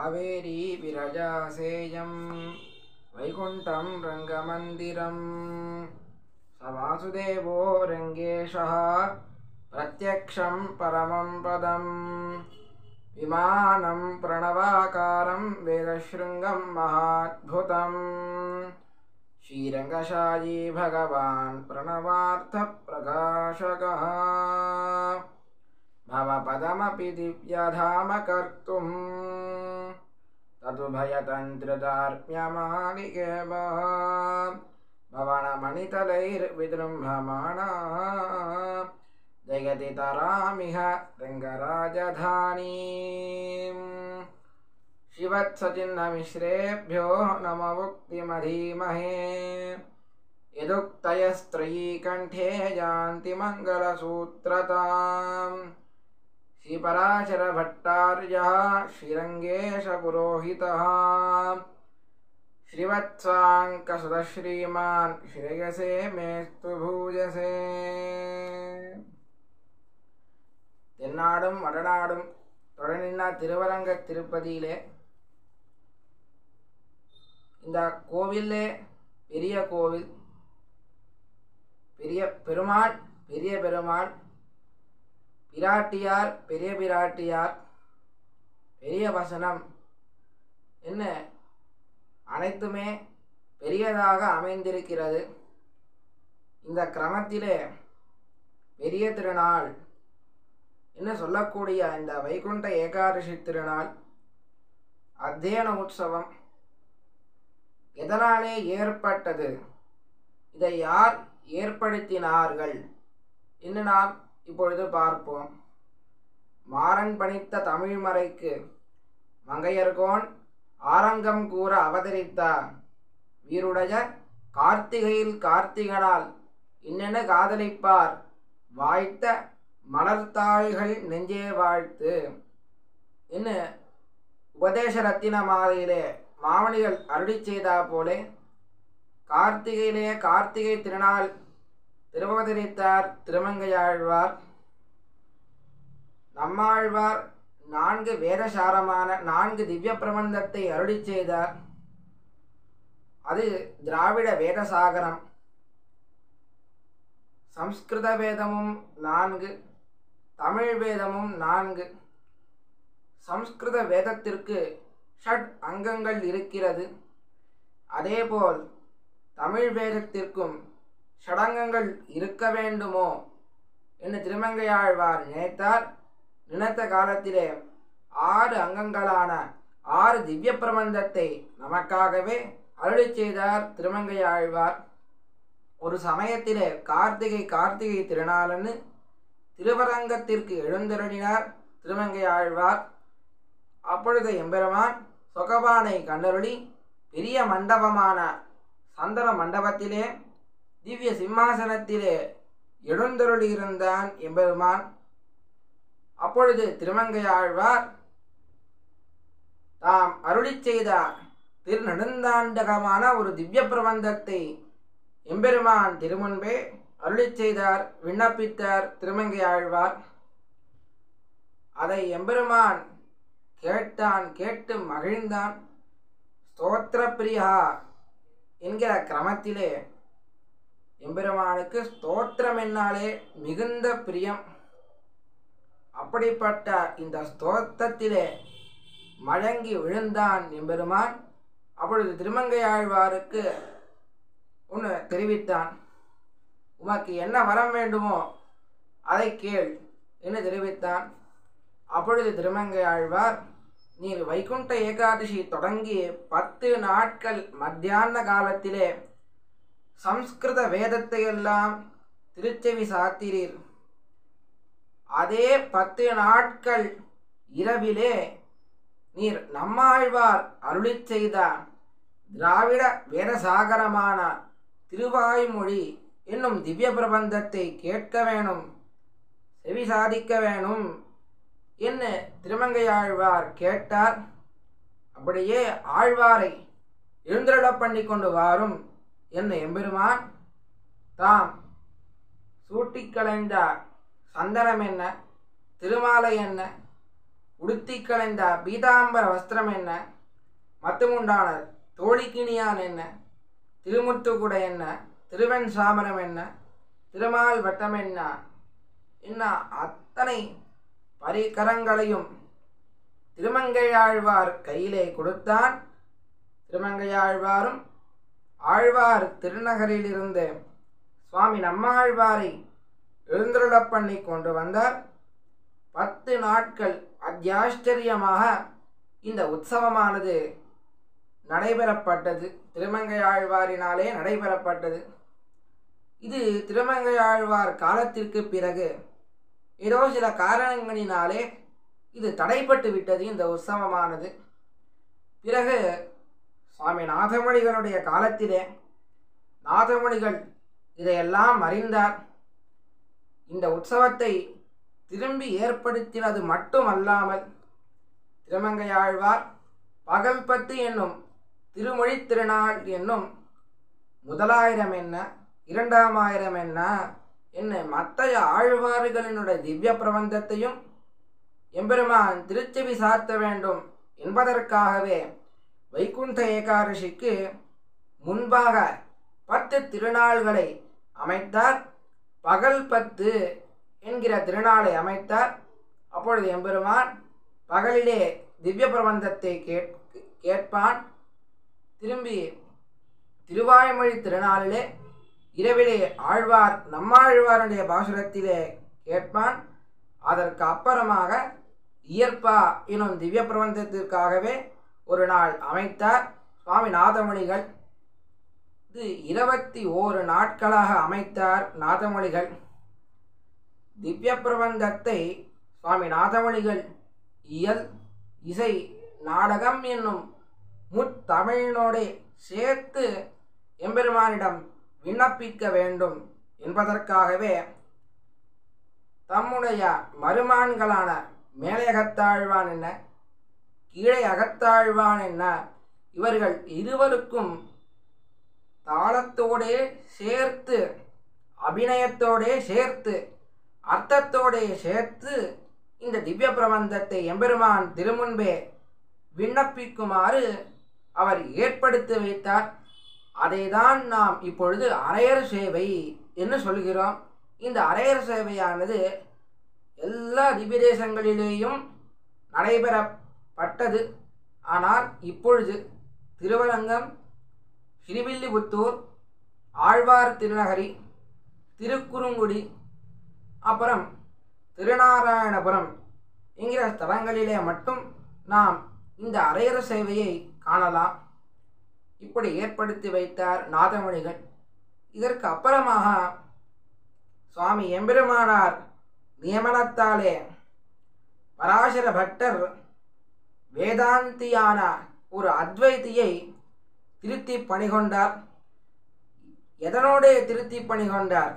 कावेरी विरजासेयं वैकुण्ठं रङ्गमन्दिरं स वासुदेवो रङ्गेशः प्रत्यक्षं परमं पदं विमानं प्रणवाकारं वेदशृङ्गं महाद्भुतं श्रीरङ्गशायी भगवान् प्रणवार्थप्रकाशकः भवपदमपि दिव्यधाम कर्तुं तदुभयतन्त्रदार्म्यमालिकेव भवनमणितलैर्विजृम्भमाणा जगति तरामिह रङ्गराजधानीम् शिवत्सचिन्नमिश्रेभ्यो नममुक्तिमधीमहे यदुक्तयस्त्रयीकण्ठे यान्ति मङ्गलसूत्रताम् श्रीपराशरभट्टार्यः श्रीरङ्गेशपुरोहितः श्रीवत्साङ्कसुतश्रीमान् श्रेयसे मेस्तु भूजसे தென்னாடும் வடநாடும் தொடர்நின்னா திருவரங்க திருப்பதியிலே இந்த கோவிலே பெரிய கோவில், பெரிய பெருமாள், பெரிய பெருமாள், பிராட்டியார், பெரிய பிராட்டியார், பெரிய வசனம் என்ன அனைத்துமே பெரியதாக அமைந்திருக்கிறது. இந்த கிரமத்திலே பெரிய திருநாள் என்ன சொல்லக்கூடிய இந்த வைகுண்ட ஏகாதசி திருநாள் அத்தியன உற்சவம் எதனாலே ஏற்பட்டது, இதை யார் ஏற்படுத்தினார்கள் என்று நாம் இப்பொழுது பார்ப்போம். மாறன் பணித்த தமிழ்மறைக்கு மங்கையர்கோன் ஆரங்கம் கூற அவதரித்தார் வீருடைய கார்த்திகையில் கார்த்திகனால் இன்னென காதலிப்பார் வாய்த்த மலர்த்தாள்கள் நெஞ்சே வாழ்த்து என்ன உபதேச ரத்தின மாலையிலே மாமணிகள் அருளி செய்தா போலே கார்த்திகையிலே கார்த்திகை திருநாள் திருவவதரித்தார் திருமங்கையாழ்வார். நம்மாழ்வார் 4 வேதசாரமான 4 திவ்ய பிரபந்தத்தை அருளி செய்தார். அது திராவிட வேதசாகரம். சம்ஸ்கிருத வேதமும் 4, தமிழ் வேதமும் 4. சம்ஸ்கிருத வேதத்திற்கு ஷட் அங்கங்கள் இருக்கிறது. அதேபோல் தமிழ் வேதத்திற்கும் ஷடங்கங்கள் இருக்க வேண்டுமோ என்று திருமங்கையாழ்வார் நினைத்தார். நினைத்த காலத்திலே 6 அங்கங்களான 6 திவ்ய பிரபந்தத்தை நமக்காகவே அருளி செய்தார் திருமங்கையாழ்வார். ஒரு சமயத்திலே கார்த்திகை திருநாளன்னு திருவரங்கத்திற்கு எழுந்தருளினார் திருமங்கையாழ்வார். அப்பொழுது எம்பெருமான் சொகபானை கண்டருளி பெரிய மண்டபமான சந்தன மண்டபத்திலே திவ்ய சிம்மாசனத்திலே எழுந்தருளியிருந்தான் எம்பெருமான். அப்பொழுது திருமங்கையாழ்வார் தாம் அருளி செய்த திருநெடுந்தாண்டகமான ஒரு திவ்ய பிரபந்தத்தை எம்பெருமான் திருமுன்பே அருளி செய்தார், விண்ணப்பித்தார் திருமங்கையாழ்வார். அதை எம்பெருமான் கேட்டான், கேட்டு மகிழ்ந்தான். ஸ்தோத்திர பிரியா என்கிற கிரமத்திலே எம்பெருமானுக்கு ஸ்தோத்திரம் என்னாலே மிகுந்த பிரியம். அப்படிப்பட்ட இந்த ஸ்தோத்திரத்திலே மழங்கி விழுந்தான் எம்பெருமான். அப்பொழுது திருமங்கையாழ்வாருக்கு ஒன்று தெரிவித்தான். உமக்கு என்ன வரம் வேண்டுமோ அதை கேள் என்று தெரிவித்தான். அப்பொழுது திருமங்கையாழ்வார், நீர் வைகுண்ட ஏகாதசி தொடங்கி 10 நாட்கள் மத்தியான காலத்திலே சம்ஸ்கிருத வேதத்தை எல்லாம் திருச்செவி சாத்திரீர். அதே 10 நாட்கள் இரவிலே நீர் நம்மாழ்வார் அருளி செய்த திராவிட வேதசாகரமான திருவாய்மொழி என்னும் திவ்ய பிரபந்தத்தை கேட்க வேணும், செவி சாதிக்க வேணும் என்று திருமங்கையாழ்வார் கேட்டார். அப்படியே ஆழ்வாரை எழுந்தருள பண்ணி கொண்டு வாரும் என்ன எம்பெருமான் தாம் சூட்டிக் களைந்த சந்தனம் என்ன, திருமாலை என்ன, உடுத்தி களைந்த பீதாம்பர வஸ்திரம் என்ன, மத்துமுண்டான தோழிக்கிணியான் என்ன, திருமுத்துக்குடை என்ன, திருவெண் சாமரம் என்ன, திருமால் வட்டம் என்ன, என்ன அத்தனை பரிகரங்களையும் திருமங்கையாழ்வார் கையிலே கொடுத்தான். திருமங்கையாழ்வாரும் ஆழ்வார் திருநகரிலிருந்து சுவாமி நம்மாழ்வாரை எழுந்தருளப் பண்ணி கொண்டு வந்தார். 10 நாட்கள் அத்தியாச்சரியமாக இந்த உற்சவமானது நடைபெறப்பட்டது. திருமங்கையாழ்வாரினாலே நடைபெறப்பட்டது. இது திருமங்கையாழ்வார் காலத்திற்கு பிறகு ஏதோ சில காரணங்களினாலே இது தடைப்பட்டு விட்டது இந்த உற்சவமானது. பிறகு சுவாமி நாதமணிகளுடைய காலத்திலே நாதமணிகள் இதையெல்லாம் அறிந்தார். இந்த உற்சவத்தை திரும்பி ஏற்படுத்தினது மட்டுமல்லாமல் திருமங்கையாழ்வார் பகல் 10 என்னும் திருமொழி திருநாள் என்னும் 1000 என்ன 2000 என்ன மற்ற ஆழ்வார்களினுடைய திவ்ய பிரபந்தத்தையும் எம்பெருமான் திருச்செவி சார்த்த வேண்டும் என்பதற்காகவே வைகுண்ட ஏகாதசிக்கு முன்பாக 10 திருநாள்களை அமைத்தார். பகல் 10 என்கிற திருநாளை அமைத்தார். அப்பொழுது எம்பெருமான் பகலிலே திவ்ய பிரபந்தத்தை கேட்பான். திரும்பி திருவாய்மொழி திருநாளிலே இரவிலே ஆழ்வார் நம்மாழ்வாருடைய பாசுரத்திலே கேட்பான். அதற்கு அப்புறமாக இயற்பா எனும் திவ்ய பிரபந்தத்திற்காகவே ஒரு நாள் அமைத்தார் சுவாமி நாதமணிகள். இது 21 நாட்களாக அமைத்தார் நாதமணிகள். திவ்ய பிரபந்தத்தை சுவாமி நாதமணிகள் இயல் இசை நாடகம் என்னும் முத்தமிழினோடு சேர்த்து எம்பெருமானிடம் விண்ணப்பிக்க வேண்டும் என்பதற்காகவே தம்முடைய மருமான்களான மேலே அகத்தாழ்வான் என்ன கீழே அகத்தாழ்வான் என்ன இவர்கள் இருவருக்கும் தாளத்தோடே சேர்த்து அபிநயத்தோடே சேர்த்து அர்த்தத்தோடே சேர்த்து இந்த திவ்ய பிரபந்தத்தை எம்பெருமான் திருமுன்பே விண்ணப்பிக்குமாறு அவர் ஏற்படுத்தி வைத்தார். அதைதான் நாம் இப்பொழுது அரையர் சேவை என்று சொல்கிறோம். இந்த அரையர் சேவையானது எல்லா திவ்ய தேசங்களிலேயும் நடைபெறப்பட்டது. ஆனால் இப்பொழுது திருவரங்கம், ஸ்ரீவில்லிபுத்தூர், ஆழ்வார் திருநகரி, திருக்குறுங்குடி, அப்புறம் திருநாராயணபுரம் என்கிற ஸ்தலங்களிலே மட்டும் நாம் இந்த அரையர் சேவையை காணலாம். இப்படி ஏற்படுத்தி வைத்தார் நாதமணிகள். இதற்கு அப்புறமாக சுவாமி எம்பெருமானார் நியமனத்தாலே பராசர பட்டர் வேதாந்தியான ஒரு அத்வைதியை திருத்தி பணிகொண்டார். எதனோடே திருத்தி பணிகொண்டார்,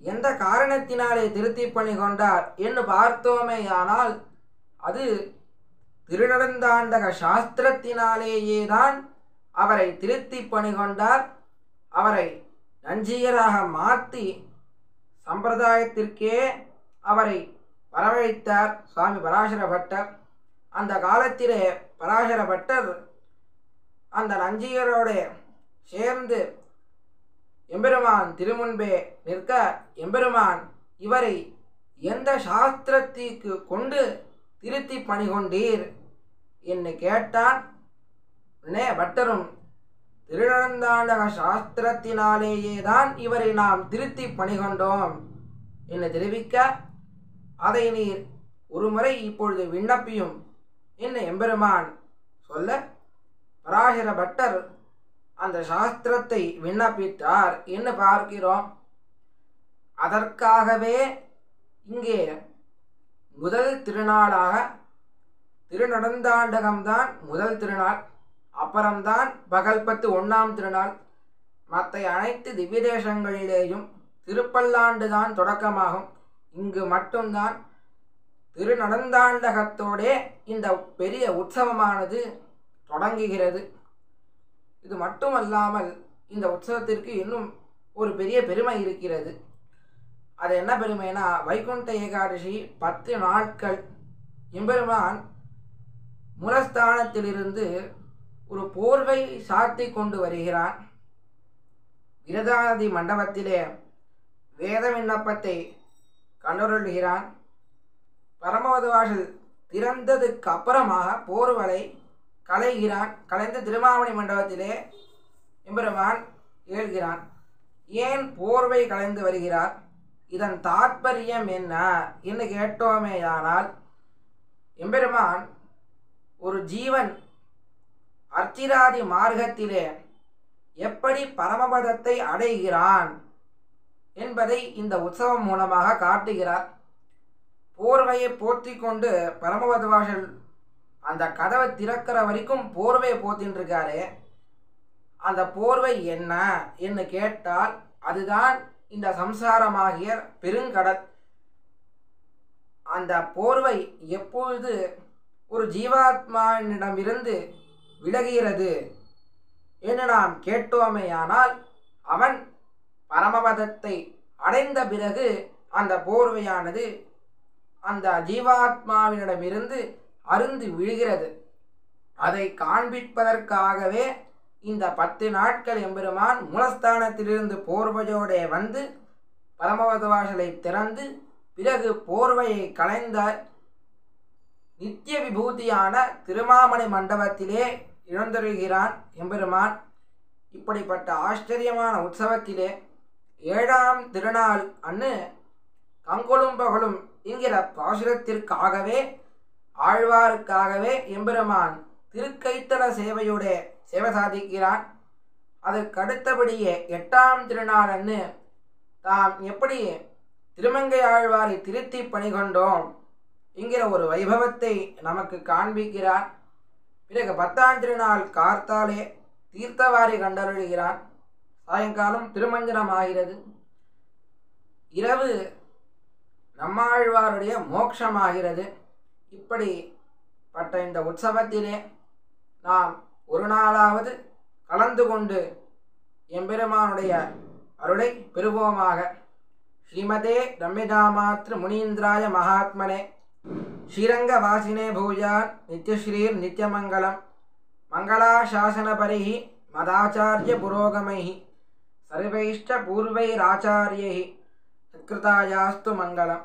எந்த காரணத்தினாலே திருத்தி பணிகொண்டார் என்று பார்த்தோமேயானால் அது திருநடந்தாண்டக சாஸ்திரத்தினாலேயேதான் அவரை திருத்தி பணிகொண்டார். அவரை நஞ்சியராக மாற்றி சம்பிரதாயத்திற்கே அவரை வரவழைத்தார் சுவாமி பராசர பட்டர். அந்த காலத்திலே பராசர பட்டர் அந்த நஞ்சியரோடு சேர்ந்து எம்பெருமான் திருமுன்பே நிற்க, எம்பெருமான் இவரை எந்த சாஸ்திரத்திற்கு கொண்டு திருத்தி பணிகொண்டீர் என்று கேட்டான். உடனே பட்டரும் திருநடந்தாண்டக சாஸ்திரத்தினாலேயேதான் இவரை நாம் திருத்தி பணிகொண்டோம் என்று தெரிவிக்க, அதை நீர் ஒருமுறை இப்பொழுது விண்ணப்பியும் என்று எம்பெருமான் சொல்ல, பராசர பட்டர் அந்த சாஸ்திரத்தை விண்ணப்பித்தார் என்று பார்க்கிறோம். அதற்காகவே இங்கே முதல் திருநாளாக திருநடந்தாண்டகம்தான் முதல் திருநாள். அப்புறம்தான் பகல் 10 1ஆம் திருநாள். மற்ற அனைத்து திவ்ய தேசங்களிலேயும் திருப்பல்லாண்டு தான் தொடக்கமாகும். இங்கு மட்டும்தான் திருநடந்தாண்டகத்தோடே இந்த பெரிய உற்சவமானது தொடங்குகிறது. இது மட்டுமல்லாமல் இந்த உற்சவத்திற்கு இன்னும் ஒரு பெரிய பெருமை இருக்கிறது. அது என்ன பெருமைனா, வைகுண்ட ஏகாதசி 10 நாட்கள் எம்பெருமான் மூலஸ்தானத்திலிருந்து ஒரு போர்வை சாத்தி கொண்டு வருகிறான். விரதாநதி மண்டபத்திலே வேத விண்ணப்பத்தை கண்டருள்கிறான். பரமபதவாசல் திறந்ததுக்கு அப்புறமாக போர்வலை களைகிறான். கலைந்து திருமாமணி மண்டபத்திலே எம்பெருமான் ஏழ்கிறான். ஏன் போர்வை கலைந்து வருகிறார்? இதன் தாற்பயம் என்ன என்று கேட்டோமேயானால், எம்பெருமான் ஒரு ஜீவன் அர்ச்சிராதி மார்க்கத்திலே எப்படி பரமபதத்தை அடைகிறான் என்பதை இந்த உற்சவம் மூலமாக காட்டுகிறார். போர்வையை போற்றி கொண்டு பரமபதவாசல் அந்த கதவை திறக்கிற வரைக்கும் போர்வையை போத்தின்னு இருக்காரு. அந்த போர்வை என்ன என்று கேட்டால் அதுதான் இந்த சம்சாரமாகிய பெருங்கடல். அந்த போர்வை எப்பொழுது ஒரு ஜீவாத்மாவினிடமிருந்து விலகிறது என்று நாம் கேட்டோமேயானால், அவன் பரமபதத்தை அடைந்த பிறகு அந்த போர்வையானது அந்த ஜீவாத்மாவினிடமிருந்து அருந்து விழுகிறது. அதை காண்பிப்பதற்காகவே இந்த 10 நாட்கள் எம்பெருமான் மூலஸ்தானத்திலிருந்து போர்வையோடே வந்து பரமபதவாசலை திறந்து பிறகு போர்வையை களைந்த நித்திய விபூதியான திருமாமணி மண்டபத்திலே எழுந்தருள்கிறான் எம்பெருமான். இப்படிப்பட்ட ஆச்சரியமான உற்சவத்திலே 7ஆம் திருநாள் அன்று கங்கொளும் பகலும் என்கிற பாசுரத்திற்காகவே ஆழ்வாருக்காகவே எம்பெருமான் திருக்கைத்தல சேவையுடைய சேவை சாதிக்கிறான். அதற்கடுத்தபடியே 8ஆம் திருநாள் அன்று தாம் எப்படி திருமங்கை ஆழ்வாரை திருத்தி பணிகொண்டோம் என்கிற ஒரு வைபவத்தை நமக்கு காண்பிக்கிறான். பிறகு 10ஆம் திருநாள் கார்த்தாலே தீர்த்தவாரி கண்டருளுகிறான். சாயங்காலம் திருமஞ்சனம் ஆகிறது. இரவு நம்மாழ்வாருடைய மோட்சமாகிறது. இப்படிப்பட்ட இந்த உற்சவத்திலே நாம் ஒரு நாளாவது கலந்து கொண்டு எம்பெருமானுடைய அருளை பெறுவோமாக. ஸ்ரீமதே ரம்யஜாமாத்ரு முனீந்திராய மகாத்மனே ஸ்ரீரங்க வாசினே பூஜான் நித்யஸ்ரீர் நித்யமங்கலம் மங்களாசாசனபரிஹி மதாச்சாரிய புரோகமைஹி சர்வைஷ்ட பூர்வைராச்சாரியைஹி சத்கிருதாயாஸ்து மங்களம்.